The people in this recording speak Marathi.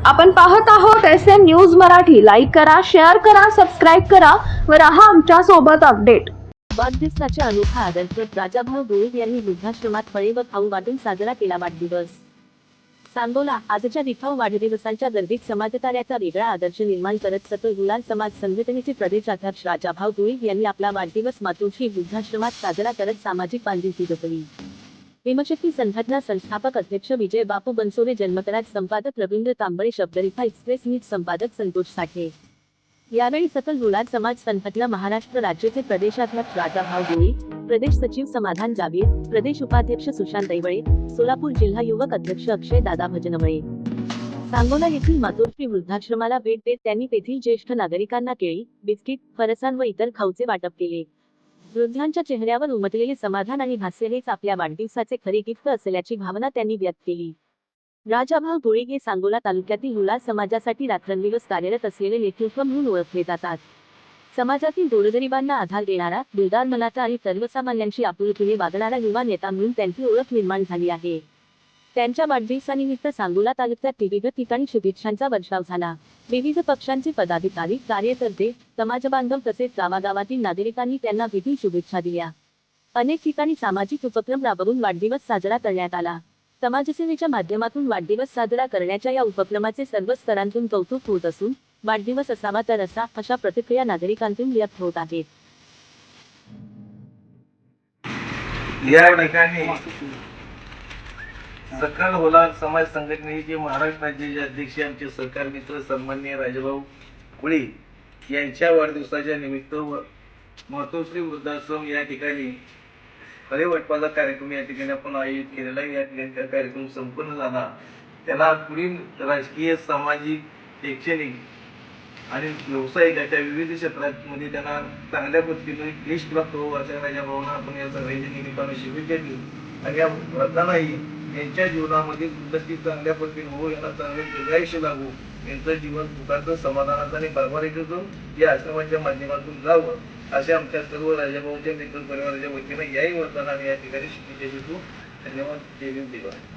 आपण पाहत आहोत SM न्यूज मराठी। लाईक करा, शेअर करा, सबस्क्राईब करा व रहा आमच्या सोबत अपडेट। वाढदिवसाचे अनोखा आदर्श राजाभाऊ धुळे यांनी वृद्धाश्रमात फळे व खाऊ वाटून साजरा केला वाढदिवस। सांगोला आजच्या दिखाऊ वाढदिवसांच्या गर्दीत समाजकार्याचा वेगळा आदर्श निर्माण करत सतत गुलाल समाज संघटनेचे प्रदेशाध्यक्ष राजाभाऊ धुळे यांनी आपला वाढदिवस मातोश्री वृद्धाश्रमात साजरा करत सामाजिक बांधिलकी जपली। भीमशक्ती संघटना संस्थापक अध्यक्ष विजय बापू बनसोडे, जन्मतराज संपादक रवींद्र तांबळे, शब्दरेखा एक्सप्रेस न्यूज संपादक संतोष साठे। यावेळी सकल गुलाल समाज संघटना महाराष्ट्र राज्याचे प्रदेशाध्यक्ष राजाभाऊ धुळे, प्रदेश सचिव समाधान जावीर, प्रदेश उपाध्यक्ष सुशांत दैवळे, सोलापूर जिल्हा युवक अध्यक्ष अक्षय दादा भजनवळे। सांगोला येथील मातोश्री वृद्धाश्रमाला भेट देत त्यांनी तेथील ज्येष्ठ नागरिकांना केळी, बिस्किट, फरसाण व इतर खाऊचे वाटप केले। वृद्धांच्या चेहऱ्यावर उमटलेले समाधान आणि हास्य हेच आपल्या वाढदिवसाचे खरे गिफ्ट असल्याची भावना त्यांनी व्यक्त केली। राजाभाऊ धुळे हे सांगोला तालुक्यातील गुलाल समाजासाठी रात्रंदिवस कार्यरत असलेले नेतृत्व म्हणून ओळखले जातात। समाजातील गोरगरिबांना आधार देणारा, दिलदार मनाचा आणि सर्वसामान्यांशी आपुलकीने वागणारा युवा नेता म्हणून त्यांची ओळख निर्माण झाली आहे। त्यांच्या वाढदिवसानिमित्त सांगोला तालुक्यात विविध ठिकाणी शुभेच्छांचा वर्षाव झाला। विविध पक्षांचे पदाधिकारी, कार्यकर्ते, समाजबांधव तसेच गावागावातील नागरिकांनी त्यांना विविध शुभेच्छा दिल्या। अनेक ठिकाणी सामाजिक उपक्रम राबवून वाढदिवस साजरा करण्यात आला। समाजसेवेच्या माध्यमातून वाढदिवस साजरा करण्याच्या या उपक्रमाचे सर्व स्तरांतून कौतुक होत असून वाढदिवस असावा तर अशा प्रतिक्रिया नागरिकांतून व्यक्त होत आहेत। या ठिकाणी सकल गुलाल समाज संघटनेचे महाराष्ट्र राज्याचे अध्यक्ष आमचे सहकार मित्र सन्माननीय राजाभाऊ धुळे यांच्या वाढदिवसाच्या निमित्त मातोश्री वृद्धाश्रम या ठिकाणी फळे वाटपाचा कार्यक्रम या ठिकाणी आपण आयोजित केलेला आहे। या ठिकाणी कार्यक्रम संपन्न झाला। त्याला पुढील राजकीय, सामाजिक, शैक्षणिक आणि व्यावसायिक अशा विविध क्षेत्रांमध्ये त्यांना चांगल्या पद्धतीने यश प्राप्त हो अशा राजाभाऊंना आपण या सगळ्यांच्या निमित्ताने शुभेच्छा देऊ आणि या वृद्धांनाही यांच्या जीवनामध्ये उन्नती चांगल्या पद्धतीने हो, यांना चांगले दीर्घायुष्य लागू, यांचं जीवन सुखाचं, समाधानाचं आणि बरबरीतून या आश्रमाच्या माध्यमातून जावं अशा आमच्या सर्व राजाभाऊच्या मित्र परिवाराच्या वतीने याही वृद्धांना या ठिकाणी शुभेच्छा देतो। धन्यवाद। जय भीम, जय भारत।